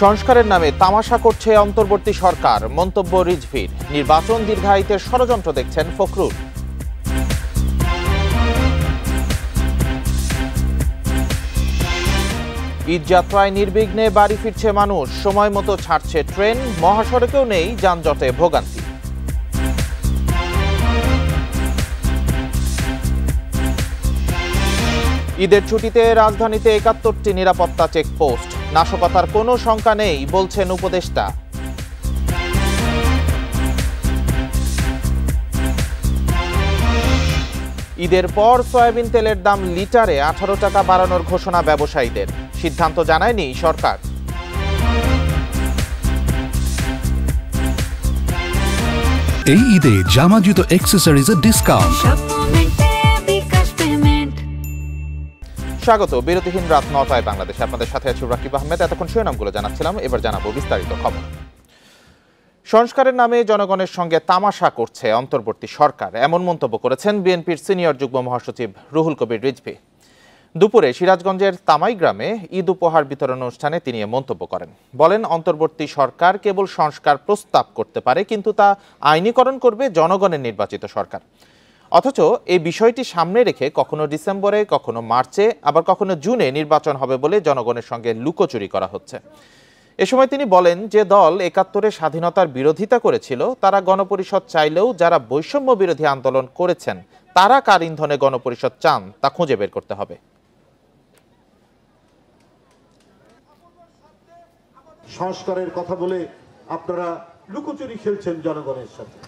সংস্কারের নামে তামাশা করছে অন্তর্বর্তী সরকার, মন্তব্য রিজভীর। নির্বাচন দীর্ঘায়িতের ষড়যন্ত্র দেখছেন ফখরুল। ঈদযাত্রায় নির্বিঘ্নে বাড়ি ফিরছে মানুষ, সময় মতো ছাড়ছে ট্রেন, মহাসড়কেও নেই যানজটে ভোগান্তি। ঈদের ছুটিতে রাজধানীতে ৭১টি নিরাপত্তা চেকপোস্ট, নাশকতার কোনো শঙ্কা নেই বলছেন উপদেষ্টা। ঈদের পর সয়াবিন তেলের দাম লিটারে ১৮ টাকা বাড়ানোর ঘোষণা ব্যবসায়ীদের, সিদ্ধান্ত জানায়নি সরকার। এই ঈদে জামা জুতো অ্যাক্সেসরিজের ডিসকাউন্ট। স্বাগত বিরতিহীন রাত ৯টায় বাংলাদেশে, আপনাদের সাথে আছি রাকিব আহমেদ। এতক্ষণ শিরোনামগুলো জানাচ্ছিলাম, এবার জানাবো বিস্তারিত খবর। সংস্কারের নামে জনগণের সঙ্গে তামাশা করছে অন্তর্বর্তী সরকার, এমন মন্তব্য করেছেন বিএনপির সিনিয়র যুগ্ম মহাসচিব রুহুল কবির রিজভী। দুপুরে সিরাজগঞ্জের তামাই গ্রামে ঈদ উপহার বিতরণ অনুষ্ঠানে তিনি এ মন্তব্য করেন। বলেন, অন্তর্বর্তী সরকার কেবল সংস্কার প্রস্তাব করতে পারে, কিন্তু তা আইনীকরণ করবে জনগণের নির্বাচিত সরকার। অথচ এই বিষয়টি সামনে রেখে কখনো ডিসেম্বরে, কখনো মার্চে, আবার কখনো জুনে নির্বাচন হবে বলে জনগণের সঙ্গে লুকোচুরি করা হচ্ছে। এ সময় তিনি বলেন, যে দল ৭১-এ স্বাধীনতার বিরোধিতা করেছিল তারা গণপরিষদ চাইলেও যারা বৈষম্য বিরোধী আন্দোলন করেছেন তারা কার ইন্ধনে গণপরিষদ চান তা খুঁজে বের করতে হবে। সংস্কারের কথা বলে আপনারা লুকোচুরি খেলছেন জনগণের সাথে।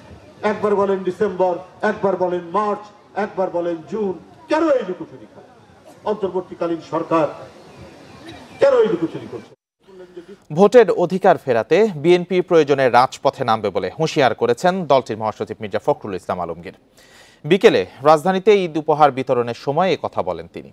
একবার বলেন ডিসেম্বর, একবার বলেন মার্চ, একবার বলেন জুন। কেন এই লুকোচুরি খেলা? অন্তর্বর্তীকালীন সরকার কেন এই লুকোচুরি করছে? ভোটের অধিকার ফেরাতে বিএনপি প্রয়োজনে রাজপথে নামবে বলে হুঁশিয়ার করেছেন দলটির মহাসচিব মির্জা ফখরুল ইসলাম আলমগীর। বিকেলে রাজধানীতে ঈদ উপহার বিতরণের সময় এ কথা বলেন তিনি।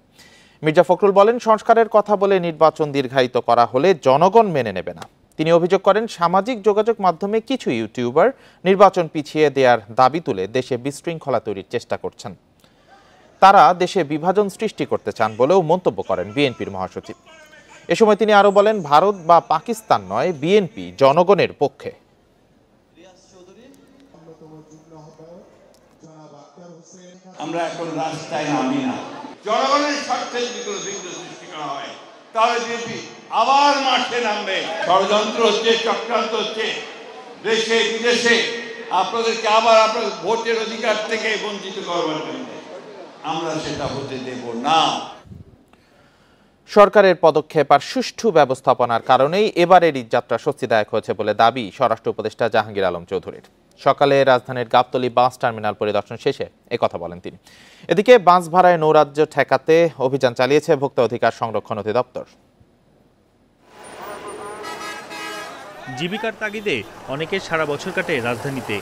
মির্জা ফখরুল বলেন, সংস্কারের কথা বলে নির্বাচন দীর্ঘায়িত করা হলে জনগণ মেনে নেবে না। তিনি অভিযোগ করেন, সামাজিক যোগাযোগ মাধ্যমে কিছু ইউটিউবার নির্বাচন পিছিয়ে দেওয়ার দাবি তুলে দেশে বিশৃঙ্খলা তৈরির চেষ্টা করছেন। তারা দেশে বিভাজন সৃষ্টি করতে চান বলেও মন্তব্য করেন বিএনপির মহাসচিব। এ সময় তিনি আরো বলেন, ভারত বা পাকিস্তান নয়, বিএনপি জনগণের পক্ষে। আমরা এখন রাস্তায় নামি না, জনগণের স্বার্থে যদি কোনো বিঘ্ন সৃষ্টি করা হয় তাহলে বিএনপি আবার মাঠে নামবে। ষড়যন্ত্র হচ্ছে, চক্রান্ত হচ্ছে দেশে বিদেশে, আপনাদেরকে আবার আপনাদের ভোটের অধিকার থেকে বঞ্চিত করবার জন্য। আমরা সেটা হতে দেব না। সরকারের পদক্ষেপ আর সুষ্ঠু ব্যবস্থাপনার কারণেই এবারের ঈদযাত্রা স্বস্তিদায়ক হয়েছে বলে দাবি স্বরাষ্ট্র উপদেষ্টা জাহাঙ্গীর আলম চৌধুরীর। সকালে রাজধানীর গাবতলী বাস টার্মিনাল পরিদর্শন শেষে একথা বলেন তিনি। এদিকে বাস ভাড়ায় নৈরাজ্য ঠেকাতে অভিযান চালিয়েছে ভোক্তা অধিকার সংরক্ষণ অধিদপ্তর। জীবিকার তাগিদে অনেকে সারা বছর কাটে রাজধানীতে,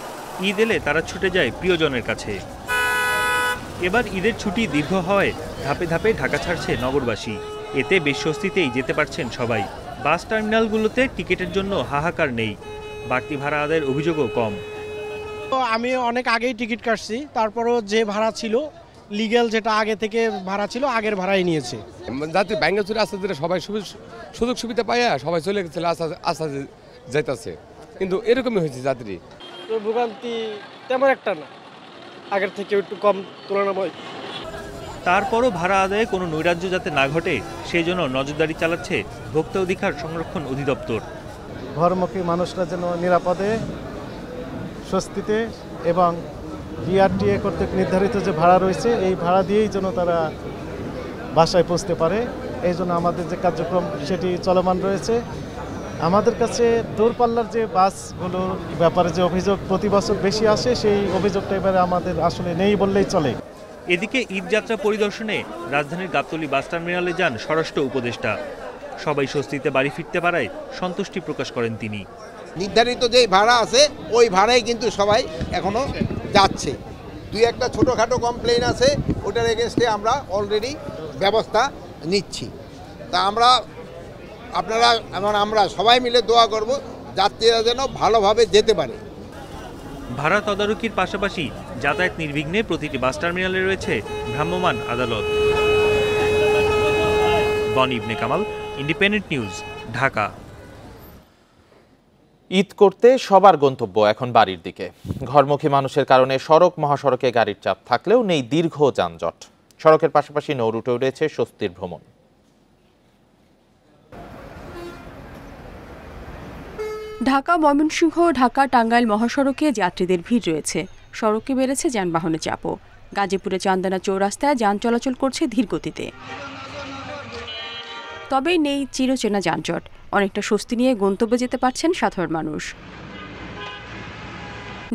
ঈদ এলে তারা ছুটে যায় প্রিয়জনের কাছে। এবার ঈদের ছুটি দীর্ঘ হওয়ায় ধাপে ধাপে ঢাকা ছাড়ছে নগরবাসী। এতে বেশ স্বস্তিতেই যেতে পারছেন সবাই। বাস টার্মিনালগুলোতে টিকিটের জন্য হাহাকার নেই, বাড়তি ভাড়া আদায়ের অভিযোগও কম। আমি অনেক আগেই টিকিট কাটছি, তারপরও যে ভাড়া ছিল লিগ্যাল, যেটা আগে থেকে ভাড়া ছিল আগের ভাড়াই নিয়েছে। যাত্রী ব্যাঙ্গে চলে আসতে সবাই সুযোগ সুবিধা পাইয়া সবাই চলে গেছিল, আস্তে যাইতেছে, কিন্তু এরকমই হয়েছে যাত্রী। তো ভোগান্তি তেমন একটা না, আগের থেকে একটু কম তুলনামূলক। তারপরও ভাড়া আদায়ে কোনো নৈরাজ্য যাতে না ঘটে সেই জন্য নজরদারি চালাচ্ছে ভোক্তা অধিকার সংরক্ষণ অধিদপ্তর। ঘরমুখী মানুষরা যেন নিরাপদে, স্বস্তিতে এবং বিআরটিএ কর্তৃক নির্ধারিত যে ভাড়া রয়েছে এই ভাড়া দিয়েই যেন তারা বাসায় পৌঁছতে পারে, এই জন্য আমাদের যে কার্যক্রম সেটি চলমান রয়েছে। আমাদের কাছে দূরপাল্লার যে বাসগুলোর ব্যাপারে যে অভিযোগ প্রতি বছর বেশি আসে, সেই অভিযোগটা এবারে আমাদের আসলে নেই বললেই চলে। এদিকে ঈদযাত্রা পরিদর্শনে রাজধানীর গাবতলী বাস টার্মিনালে যান স্বরাষ্ট্র উপদেষ্টা। সবাই স্বস্তিতে বাড়ি ফিরতে পারায় সন্তুষ্টি প্রকাশ করেন তিনি। নির্ধারিত যে ভাড়া আছে ওই ভাড়াই কিন্তু সবাই এখনো যাচ্ছে। দুই একটা ছোটোখাটো কমপ্লেইন আছে, ওটার এগেনস্টে আমরা অলরেডি ব্যবস্থা নিচ্ছি। তা আমরা সবাই মিলে দোয়া করব যাত্রীরা যেন ভালোভাবে যেতে পারে। ভাড়া তদারকির পাশাপাশি যাতায়াত নির্বিঘ্নে প্রতিটি বাস টার্মিনালে রয়েছে ভ্রাম্যমাণ আদালত। বনি ইবনে কামাল, ইন্ডিপেন্ডেন্ট নিউজ, ঢাকা। ঈদ করতে সবার গন্তব্য এখন বাড়ির দিকে। ঘরমুখী মানুষের কারণে সড়ক মহাসড়কে গাড়ির চাপ থাকলেও নেই দীর্ঘ যানজট। সড়কের পাশাপাশি নৌ রুটে উঠেছে স্বস্তির ভ্রমণ। ঢাকা ময়মনসিংহ ঢাকা টাঙ্গাইল মহাসড়কে যাত্রীদের ভিড় রয়েছে। সড়কে বেড়েছে যানবাহনের চাপও। গাজীপুরে চান্দানা চৌরাস্তায় যান চলাচল করছে ধীর গতিতে। তবে নেই চিরচেনা যানজট। অনেকটা স্বস্তি নিয়ে গন্তব্যে যেতে পারছেন সাধারণ মানুষ।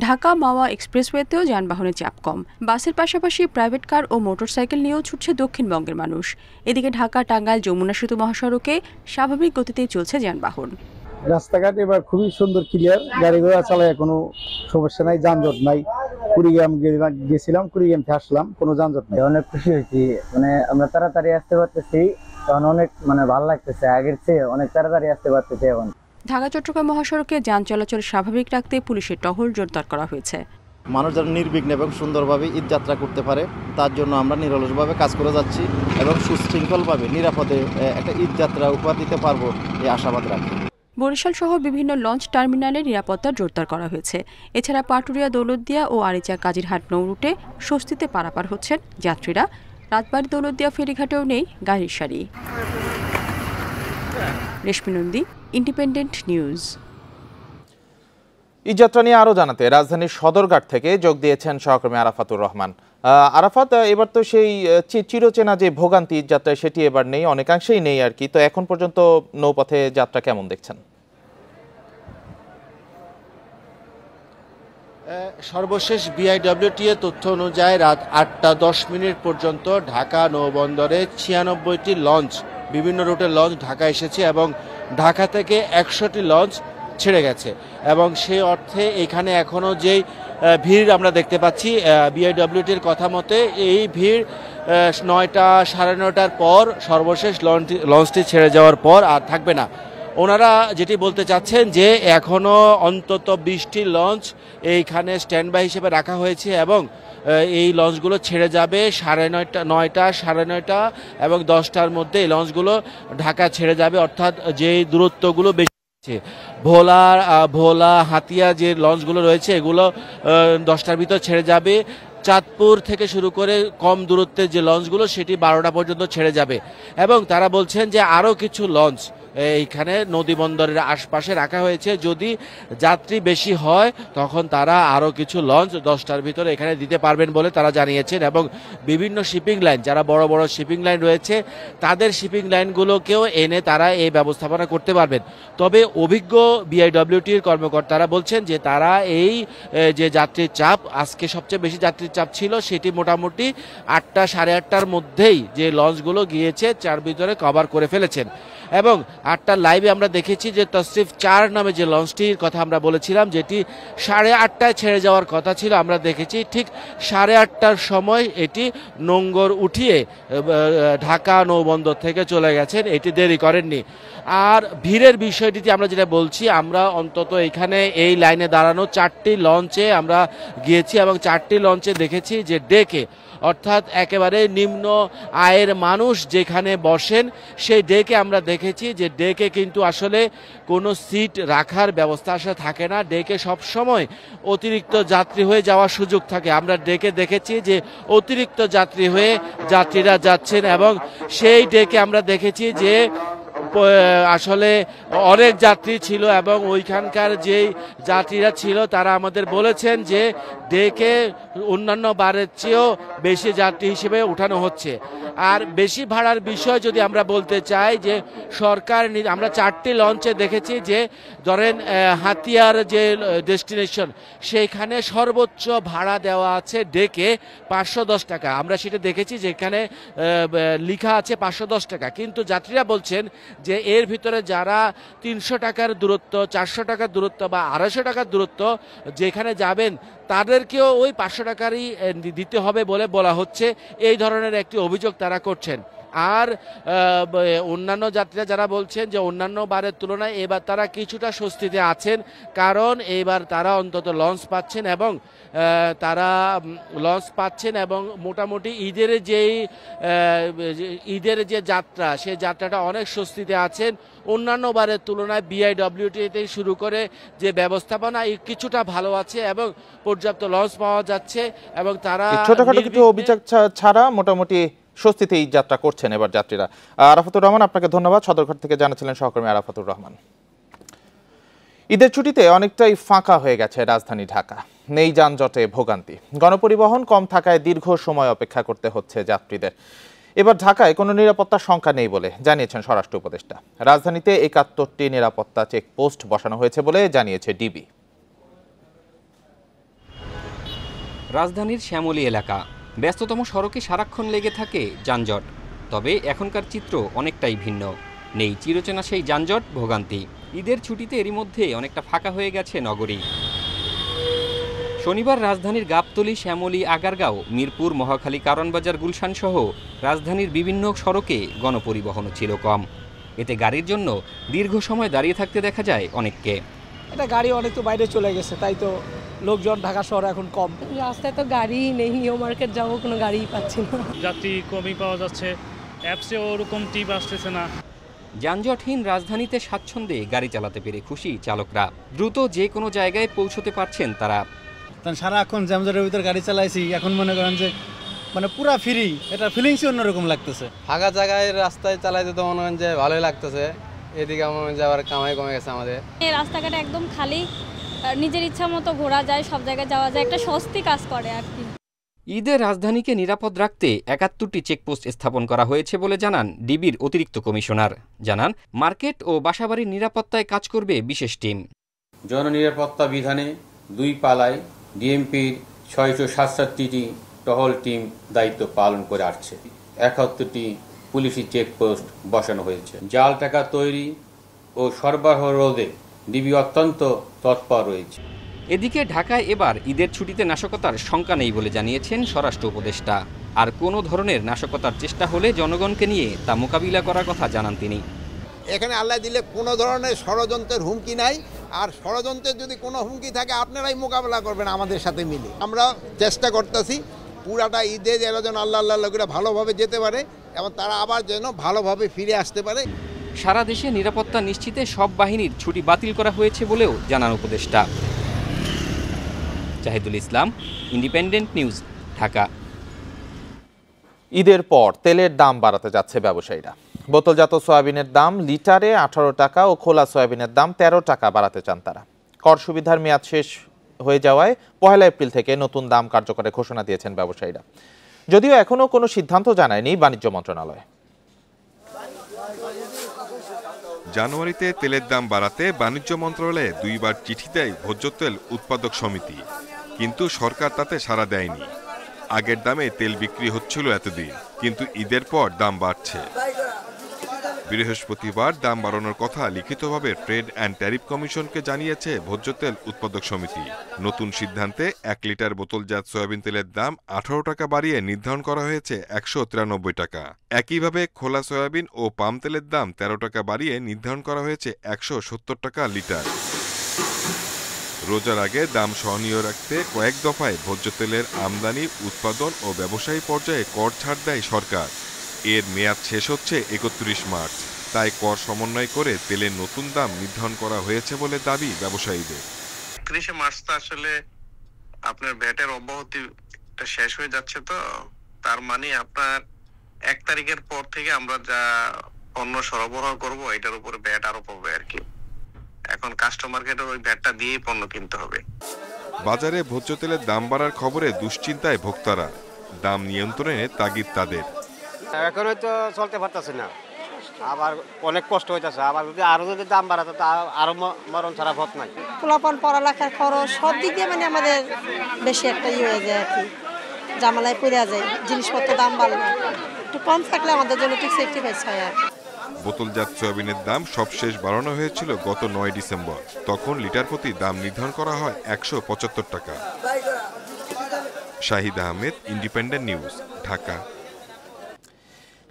ঢাকা মাওয়া এক্সপ্রেসওয়েতেও যানবাহনের চাপ কম। বাসের পাশাপাশি প্রাইভেট কার ও মোটরসাইকেল নিয়েও ছুটছে দক্ষিণবঙ্গের মানুষ। এদিকে ঢাকা টাঙ্গাইল যমুনা সেতু মহাসড়কে স্বাভাবিক গতিতেই চলছে যানবাহন। রাস্তাঘাট এবার খুবই সুন্দর, ক্লিয়ার, গাড়ি ঘোড়া চালায় কোনো সমস্যা নাই, যানজট নাই। কুড়িগ্রাম গেছিলাম, কুড়িগ্রাম থেকে আসলাম, কোনো যানজট নাই। অনেক খুশি হয়েছি, আমরা তাড়াতাড়ি আসতে পারতেছি, তখন অনেক ভালো লাগতেছে, আগের চেয়ে অনেক তাড়াতাড়ি আসতে পারতেছি এখন। ঢাকা চট্টগ্রাম মহাসড়কে যান চলাচল স্বাভাবিক রাখতে পুলিশের টহল জোরদার করা হয়েছে। মানুষ যেন নির্বিঘ্নে এবং সুন্দরভাবে ঈদ যাত্রা করতে পারে, তার জন্য আমরা নিরলসভাবে কাজ করে যাচ্ছি এবং সুশৃঙ্খলভাবে নিরাপদে একটা ঈদ যাত্রা উপহার দিতে পারবো এই আশাবাদ রাখি। বরিশাল সহ বিভিন্ন লঞ্চ টার্মিনালে নিরাপত্তা জোরদার করা হয়েছে। এছাড়া পাটুরিয়া, দৌলতদিয়া ও আরিচা কাজিরহাট নৌ রুটে স্বস্তিতে পারাপার হচ্ছেন যাত্রীরা। রাতবাড়ী দৌলতদিয়া ফেরিঘাটেও নেই গাড়ির সারি। রেশমি নন্দী, ইন্ডিপেন্ডেন্ট নিউজ। ঈদ যাত্রা নিয়ে আরো জানাতে রাজধানীর সদরঘাট থেকে যোগ দিয়েছেন সহকর্মী আরাফাতুর রহমান। আরাফাত, এবার তো সেই চিরচেনা যে ভোগান্তি ঈদ যাত্রায় সেটি এবার নেই, অনেকাংশেই নেই আর কি। তো এখন পর্যন্ত নৌপথে যাত্রা কেমন দেখছেন? সর্বশেষ বিআইডব্লিউটি এর তথ্য অনুযায়ী রাত 8টা 10 মিনিট পর্যন্ত ঢাকা নৌবন্দরে 96টি লঞ্চ, বিভিন্ন রুটের লঞ্চ ঢাকা এসেছে এবং ঢাকা থেকে 100টি লঞ্চ ছেড়ে গেছে। এবং সেই অর্থে এখানে এখনও যেই ভিড় আমরা দেখতে পাচ্ছি, বিআইডব্লিউটির কথা মতে এই ভিড় 9টা 9:30টার পর সর্বশেষ লঞ্চটি ছেড়ে যাওয়ার পর আর থাকবে না। ওনারা যেটি বলতে চাচ্ছেন যে এখনও অন্তত 20টি লঞ্চ এইখানে স্ট্যান্ড বাই হিসেবে রাখা হয়েছে এবং এই লঞ্চগুলো ছেড়ে যাবে 9:30, 9টা, 9:30 এবং 10টার মধ্যে এই লঞ্চগুলো ঢাকা ছেড়ে যাবে। অর্থাৎ যে দূরত্বগুলো বেশি ভোলা হাতিয়া যে লঞ্চগুলো রয়েছে এগুলো 10টার ভিতর ছেড়ে যাবে। চাঁদপুর থেকে শুরু করে কম দূরত্বের যে লঞ্চগুলো সেটি 12টা পর্যন্ত ছেড়ে যাবে। এবং তারা বলছেন যে আরও কিছু লঞ্চ এইখানে নদী বন্দরের আশপাশে রাখা হয়েছে, যদি যাত্রী বেশি হয় তখন তারা আরও কিছু লঞ্চ 10টার ভিতরে এখানে দিতে পারবেন বলে তারা জানিয়েছেন। এবং বিভিন্ন শিপিং লাইন, যারা বড় বড় শিপিং লাইন রয়েছে তাদের শিপিং লাইনগুলোকেও এনে তারা এই ব্যবস্থাপনা করতে পারবেন। তবে অভিজ্ঞ বিআইডব্লিউটির কর্মকর্তারা বলছেন যে তারা এই যে যাত্রীর চাপ, আজকে সবচেয়ে বেশি যাত্রীর চাপ ছিল, সেটি মোটামুটি 8টা 8:30টার মধ্যেই যে লঞ্চগুলো গিয়েছে তার ভিতরে কভার করে ফেলেছেন। এবং 8টার লাইভে আমরা দেখেছি যে তশরিফ 4 নামে যে লঞ্চটির কথা আমরা বলেছিলাম, যেটি 8:30টায় ছেড়ে যাওয়ার কথা ছিল, আমরা দেখেছি ঠিক 8:30টার সময় এটি নোঙ্গর উঠিয়ে ঢাকা নৌবন্দর থেকে চলে গেছেন, এটি দেরি করেননি। আর ভিড়ের বিষয়টিতে আমরা যেটা বলছি, আমরা অন্তত এখানে এই লাইনে দাঁড়ানো 4টি লঞ্চে আমরা গিয়েছি এবং 4টি লঞ্চে দেখেছি যে ডেকে, অর্থাৎ একেবারে নিম্ন আয়ের মানুষ যেখানে বসেন সেই ডেকে আমরা দেখেছি যে ডেকে কিন্তু আসলে কোনো সিট রাখার ব্যবস্থা আসলে থাকে না। ডেকে সবসময় অতিরিক্ত যাত্রী হয়ে যাওয়ার সুযোগ থাকে। আমরা ডেকে দেখেছি যে অতিরিক্ত যাত্রী হয়ে যাত্রীরা যাচ্ছেন এবং সেই ডেকে আমরা দেখেছি যে আসলে অনেক যাত্রী ছিল এবং ওইখানকার যেই যাত্রীরা ছিল তারা আমাদের বলেছেন যে ডেকে অন্যান্য বারের চেয়েও বেশি যাত্রী হিসেবে উঠানো হচ্ছে। আর বেশি ভাড়ার বিষয় যদি আমরা বলতে চাই, যে সরকার, আমরা 4টি লঞ্চে দেখেছি যে ধরেন হাতিয়ার যে ডেস্টিনেশন সেইখানে সর্বোচ্চ ভাড়া দেওয়া আছে ডেকে 510 টাকা। আমরা সেটা দেখেছি যেখানে লেখা আছে 510 টাকা, কিন্তু যাত্রীরা বলছেন যে এর ভিতরে যারা 300 টাকার দূরত্ব, 400 টাকার দূরত্ব বা 250 টাকার দূরত্ব যেখানে যাবেন তাদেরকেও ওই 500 টাকারই দিতে হবে বলে বলা হচ্ছে। এই ধরনের একটি অভিযোগ তারা করছেন। আর অন্যান্য যাত্রীরা যারা বলছেন যে অন্যান্য বারের তুলনায় এবার তারা কিছুটা স্বস্তিতে আছেন, কারণ এবার তারা অন্তত লঞ্চ পাচ্ছেন এবং মোটামুটি ঈদের যে যাত্রা, সেই যাত্রাটা অনেক স্বস্তিতে আছেন। অন্যান্য বারের তুলনায় বিআইডব্লিউটিতে শুরু করে যে ব্যবস্থাপনা কিছুটা ভালো আছে এবং পর্যাপ্ত লঞ্চ পাওয়া যাচ্ছে এবং তারা ছোটখাটো কিছু অভিযোগ ছাড়া মোটামুটি স্বস্তিতে ঈদ যাত্রা করছেন এবার যাত্রীরা। আরাফাতুর রহমান, আপনাকে ধন্যবাদ। সদরঘাট থেকে জানাচ্ছিলেন সহকর্মী আরাফাতুর রহমান। ঈদের ছুটিতে অনেকটাই ফাঁকা হয়ে গেছে রাজধানী ঢাকা, নেই যানজটে ভোগান্তি। গণপরিবহন কম থাকায় দীর্ঘ সময় অপেক্ষা করতে হচ্ছে যাত্রীদের। এবার ঢাকায় কোনো নিরাপত্তার শঙ্কা নেই বলে জানিয়েছেন স্বরাষ্ট্র উপদেষ্টা। রাজধানীতে ৭১টি নিরাপত্তা চেকপোস্ট বসানো হয়েছে বলে জানিয়েছে ডিবি। রাজধানীর শ্যামলী এলাকা, ব্যস্ততম সড়কে সারাক্ষণ লেগে থাকে যানজট। তবে এখনকার চিত্র অনেকটাই ভিন্ন, নেই চিরচেনা সেই যানজট ভোগান্তি। ঈদের ছুটিতে এরই মধ্যে অনেকটা ফাঁকা হয়ে গেছে নগরী। শনিবার রাজধানীর গাবতলী, শ্যামলী, আগারগাঁও, মিরপুর, মহাখালী, কারওয়ানবাজার, গুলশান সহ রাজধানীর বিভিন্ন সড়কে গণপরিবহনও ছিল কম। এতে গাড়ির জন্য দীর্ঘ সময় দাঁড়িয়ে থাকতে দেখা যায় অনেককে। এটা গাড়ি অনেক তো বাইরে চলে গেছে, তাই তো লোকজন ঢাকা শহরে এখন কম। রাস্তায় তো গাড়ি নেই, নিউ মার্কেট যাবো কোনো গাড়িই পাচ্ছি না। যাত্রী কমই পাওয়া যাচ্ছে, অ্যাপসে ওরকম টিপ আসতেছে না। যানজটহীন রাজধানীতে স্বাচ্ছন্দ্যে গাড়ি চালাতে পেরে খুশি চালকরা। দ্রুত যে কোনো জায়গায় পৌঁছতে পারছেন তারা। সারাক্ষণ জ্যামজটের ভিতর গাড়ি চালাইছি, এখন মনে করেন যে মানে পুরা ফ্রি, এটা ফিলিংসই অন্যরকম লাগতেছে। ফাঁকা জায়গায় রাস্তায় চালাইতে তো মনে করেন যে ভালোই লাগতেছে। এদিকে মনে হয় যে আবার কামাই কমে গেছে আমাদের। এই রাস্তাঘাট একদম খালি, নিজের ইচ্ছা মতো ঘোরা যায়, সব জায়গায় যাওয়া যায়, একটা স্বস্তি কাজ করে আর কি। ঈদে রাজধানীকে নিরাপদ রাখতে ৭১টি চেকপোস্ট স্থাপন করা হয়েছে বলে জানান ডিবির অতিরিক্ত কমিশনার। জানান, মার্কেট ও বাসাবাড়ির নিরাপত্তায় কাজ করবে বিশেষ টিম। জননিরাপত্তা বিধানে 2 পালায় ডিএমপির 667টি টহল টিম দায়িত্ব পালন করে আসছে। ৭১টি পুলিশি চেকপোস্ট বসানো হয়েছে। জাল টাকা তৈরি ও সরবরাহ রোধে ডিবি অত্যন্ত তৎপর রয়েছে। এদিকে ঢাকায় এবার ঈদের ছুটিতে নাশকতার শঙ্কা নেই বলে জানিয়েছেন স্বরাষ্ট্র উপদেষ্টা। আর কোনো ধরনের নাশকতার চেষ্টা হলে জনগণকে নিয়ে তা মোকাবিলা করার কথা জানান তিনি। এখানে আল্লাহ দিলে কোনো ধরনের ষড়যন্ত্রের হুমকি নাই, আর ষড়যন্ত্রের যদি কোনো হুমকি থাকে আপনারাই মোকাবেলা করবেন আমাদের সাথে মিলে। আমরা চেষ্টা করতেছি পুরাটা ঈদে যেন আল্লাহ লোকেরা ভালোভাবে যেতে পারে এবং তারা আবার যেন ভালোভাবে ফিরে আসতে পারে। সারা দেশে নিরাপত্তা নিশ্চিতে সব বাহিনীর ছুটি বাতিল করা হয়েছে বলেও জানান উপদেষ্টা। জাহিদুল ইসলাম, ইন্ডিপেন্ডেন্ট নিউজ, ঢাকা। ঈদের পর তেলের দাম বাড়াতে যাচ্ছে ব্যবসায়ীরা। বোতলজাত সয়াবিনের দাম লিটারে 18 টাকা ও খোলা সয়াবিনের দাম 13 টাকা বাড়াতে চান তারা। কর সুবিধার মেয়াদ শেষ হয়ে যাওয়ায় 1 এপ্রিল থেকে নতুন দাম কার্যকরের ঘোষণা দিয়েছেন ব্যবসায়ীরা, যদিও এখনো কোনো সিদ্ধান্ত জানায়নি বাণিজ্য মন্ত্রণালয়। জানুয়ারিতে তেলের দাম বাড়াতে বাণিজ্য মন্ত্রণালয়ে 2 বার চিঠি দেয় ভোজ্য তেল উৎপাদক সমিতি, কিন্তু সরকার তাতে সাড়া দেয়নি। আগের দামে তেল বিক্রি হচ্ছিল এতদিন, কিন্তু ঈদের পর দাম বাড়ছে। বৃহস্পতিবার দাম বাড়ানোর কথা লিখিতভাবে ট্রেড অ্যান্ড ট্যারিফ কমিশনকে জানিয়েছে ভোজ্য তেল উৎপাদক সমিতি। নতুন সিদ্ধান্তে 1 লিটার বোতলজাত সয়াবিন তেলের দাম 18 টাকা বাড়িয়ে নির্ধারণ করা হয়েছে 193 টাকা। একইভাবে খোলা সয়াবিন ও পাম তেলের দাম 13 টাকা বাড়িয়ে নির্ধারণ করা হয়েছে 170 টাকা লিটার। রোজার আগে দাম সহনীয় রাখতে কয়েক দফায় ভোজ্য তেলের আমদানি, উৎপাদন ও ব্যবসায়ী পর্যায়ে কর ছাড় দেয় সরকার। এর মেয়াদ শেষ হচ্ছে 31 মার্চ। তাই কর সমন্বয় করে তেলের নতুন দাম নির্ধারণ করা হয়েছে বলে দাবি ব্যবসায়ীদের। 31 মার্চ তো আসলে আপনার ভ্যাটের অব্যাহতি শেষ হয়ে যাচ্ছে, তো তার মানে আপনার 1 তারিখের পর থেকে আমরা যা পণ্য সরবরাহ করব এটার উপরে ভ্যাট আরোপ হবে আর কি। এখন কাস্টমারকে ওই ভ্যাটটা দিয়েই পণ্য কিনতে হবে। বাজারে ভোজ্য তেলের দাম বাড়ার খবরে দুশ্চিন্তায় ভোক্তারা। দাম নিয়ন্ত্রণে তাগিদ তাদের। এখন তো চলতে পারতেছে না, আবার অনেক কষ্ট হইতেছে। আবার যদি দাম বাড়াতে তো আরো মরণ ছাড়া পথ নাই। পোলাপান পড়ালেখার খরচ সব দিক দিয়ে মানে আমাদের বেশি একটা হয়ে যায় আর কি, জামালায় পড়ে যায়। জিনিসপত্র দাম বাড়লে একটু কম থাকলে আমাদের জন্য ঠিক সেফটি বেস হয় আর। বোতলজাত সয়াবিনের দাম সবশেষ বাড়ানো হয়েছিল গত 9 ডিসেম্বর। তখন লিটার প্রতি দাম নির্ধারণ করা হয় 175 টাকা। Shahid Ahmed, independent news, Dhaka.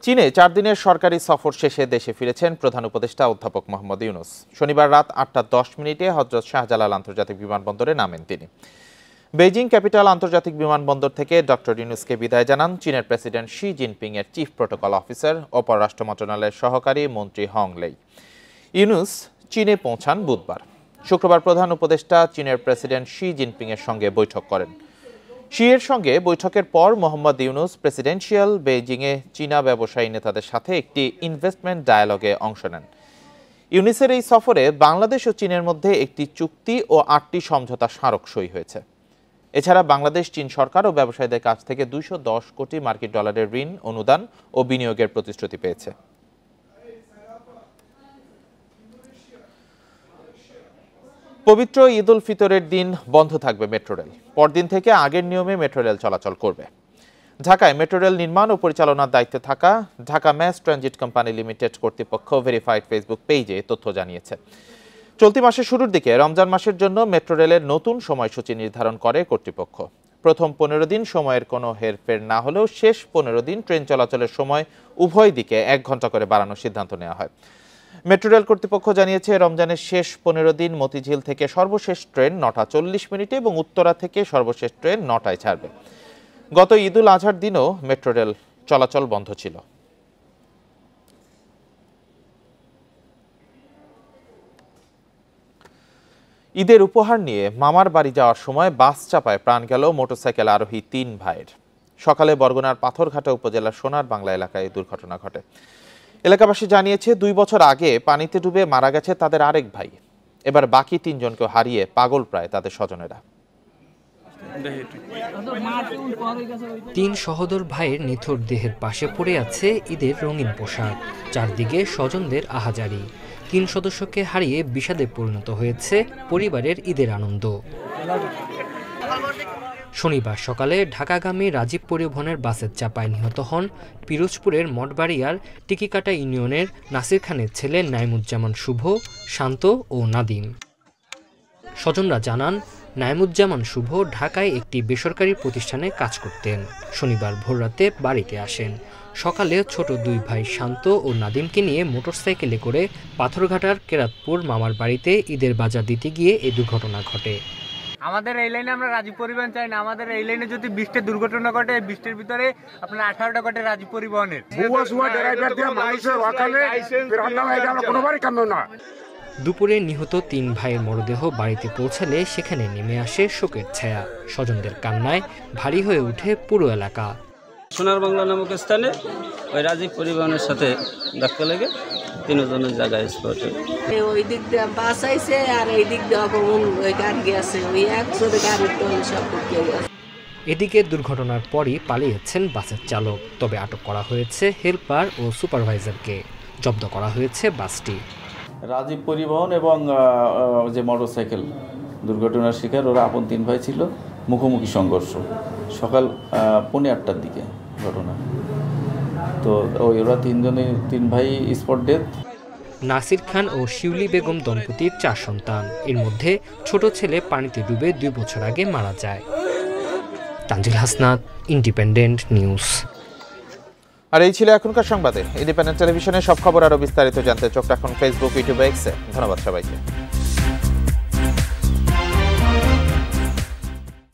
চীনে 4 দিনের সরকারি সফর শেষে দেশে ফিরেছেন প্রধান উপদেষ্টা অধ্যাপক মোহাম্মদ ইউনূস। শনিবার রাত 8:10 হযরত শাহজালাল আন্তর্জাতিক বিমানবন্দরে নামেন তিনি। বেইজিং ক্যাপিটাল আন্তর্জাতিক বিমানবন্দর থেকে ডক্টর ইউনূসকে বিদায় জানান চীনের প্রেসিডেন্ট শি জিনপিং এর চিফ প্রোটোকল অফিসার ও পররাষ্ট্র মন্ত্রণালয়ের সহকারী মন্ত্রী হং লেই। ইউনূস চীনে পৌঁছান বুধবার। শুক্রবার প্রধান উপদেষ্টা চীনের প্রেসিডেন্ট শি জিনপিং এর সঙ্গে বৈঠক করেন। শি এর সঙ্গে বৈঠকের পর মোহাম্মদ ইউনূস প্রেসিডেন্সিয়াল বেইজিংয়ে চীনা ব্যবসায়ী নেতাদের সাথে একটি ইনভেস্টমেন্ট ডায়ালগে অংশ নেন। ইউনূসের এই সফরে বাংলাদেশ ও চীনের মধ্যে একটি চুক্তি ও 8টি সমঝোতা স্মারক সই হয়েছে। এছাড়া বাংলাদেশ চীন সরকার ও ব্যবসায়ীদের কাছ থেকে 210 কোটি মার্কিন ডলারের ঋণ, অনুদান ও বিনিয়োগের প্রতিশ্রুতি পেয়েছে। পবিত্র ঈদ উল ফিতরের দিন বন্ধ থাকবে মেট্রো রেল। পরদিন থেকে আগের নিয়মে মেট্রো রেল চলাচল করবে। ঢাকায় মেট্রো রেল নির্মাণ ও পরিচালনার দায়িত্বে থাকা Dhaka mass transit company limited কর্তৃপক্ষ ভেরিফাইড ফেসবুক পেজে তথ্য জানিয়েছে। চলতি মাসের শুরুর দিকে রমজান মাসের জন্য মেট্রো রেলের নতুন সময়সূচি নির্ধারণ করে কর্তৃপক্ষ। প্রথম 15 দিন সময়ের কোনো হেরফের না হলেও শেষ 15 দিন ট্রেন চলাচলের সময় উভয় দিকে 1 ঘন্টা করে বাড়ানোর সিদ্ধান্ত নেওয়া হয়। মেট্রো রেল কর্তৃপক্ষ জানিয়েছে রমজানের শেষ 15 দিন মতিঝিল থেকে সর্বশেষ ট্রেন 9:40 এবং উত্তরা থেকে সর্বশেষ ট্রেন 9টায় ছাড়বে। গত ঈদ উল আজহার দিনও মেট্রো রেল চলাচল বন্ধ ছিল। ঈদের উপহার নিয়ে মামার বাড়ি যাওয়ার সময় বাস চাপায় প্রাণ গেল মোটরসাইকেল আরোহী 3 ভাইয়ের। সকালে বরগুনার পাথরঘাটা উপজেলার সোনার বাংলা এলাকায় এই দুর্ঘটনা ঘটে। এলাকাবাসী জানিয়েছে 2 বছর আগে পানিতে ডুবে মারা গেছে তাদের আরেক ভাই। এবার বাকি 3 জনকে হারিয়ে পাগল প্রায় তাদের স্বজনেরা। 3 সহোদর ভাইয়ের নিথর দেহের পাশে পড়ে আছে ঈদের রঙিন পোশাক। চারদিকে স্বজনদের আহাজারি। 3 সদস্যকে হারিয়ে বিষাদে পরিণত হয়েছে পরিবারের ঈদের আনন্দ। শনিবার সকালে ঢাকাগামী রাজীব পরিবহনের বাসের চাপায় নিহত হন পিরোজপুরের মঠবাড়িয়ার টিকিকাটা ইউনিয়নের নাসির খানের ছেলে নাইমুজ্জামান শুভ, শান্ত ও নাদিম। স্বজনরা জানান নাইমুজ্জামান শুভ ঢাকায় একটি বেসরকারি প্রতিষ্ঠানে কাজ করতেন। শনিবার ভোররাতে বাড়িতে আসেন। সকালে ছোট 2 ভাই শান্ত ও নাদিমকে নিয়ে মোটরসাইকেলে করে পাথরঘাটার কেরাতপুর মামার বাড়িতে ঈদের বাজার দিতে গিয়ে এই দুর্ঘটনা ঘটে। আমাদের এই লাইনে আমরা রাজীব পরিবহন চাই না। আমাদের এই লাইনে যদি 20টা দুর্ঘটনা ঘটে, 20টার ভিতরে আপনার 18টা ঘটে রাজীব পরিবহনের। দুপুরে নিহত 3 ভাইয়ের মরদেহ বাড়িতে পৌঁছালে সেখানে নেমে আসে শোকের ছায়া। স্বজনদের কান্নায় ভারী হয়ে ওঠে পুরো এলাকা। সোনার বাংলা নামক স্থানে ওই রাজীব পরিবহনের সাথে ধাক্কা লেগে 3 জনের জায়গায় স্পটে। ওই দিক দিয়ে বাস আইছে আর এই দিক দিয়ে ওই গাড়ি গেছে, ওই একজোড়ে গাড়ির টন সব ঢুকে গেছে। এদিকে দুর্ঘটনার পরই পালিয়েছেন বাসের চালক। তবে আটক করা হয়েছে হেল্পার ও সুপারভাইজারকে। জব্দ করা হয়েছে বাসটি। রাজীব পরিবহন এবং যে মোটরসাইকেল দুর্ঘটনার শিকার ওরা আপন 3 ভাই ছিল। মুখোমুখি সংঘর্ষ সকাল 8:45টার দিকে ঘটনা। তো ওরা 3 ভাই স্পট ডেথ। নাসির খান ও শিউলি বেগম দম্পতির 4 সন্তান। এর মধ্যে ছোট ছেলে পানিতে ডুবে 2 বছর আগে মারা যায়। Tanzil Hasnat, independent news. আর এই ছিল এখনকার সংবাদে। ইন্ডিপেন্ডেন্ট টেলিভিশনের সব খবর আরো বিস্তারিত জানতে চোখ রাখুন ফেসবুক, ইউটিউব, এক্সে। ধন্যবাদ সবাইকে।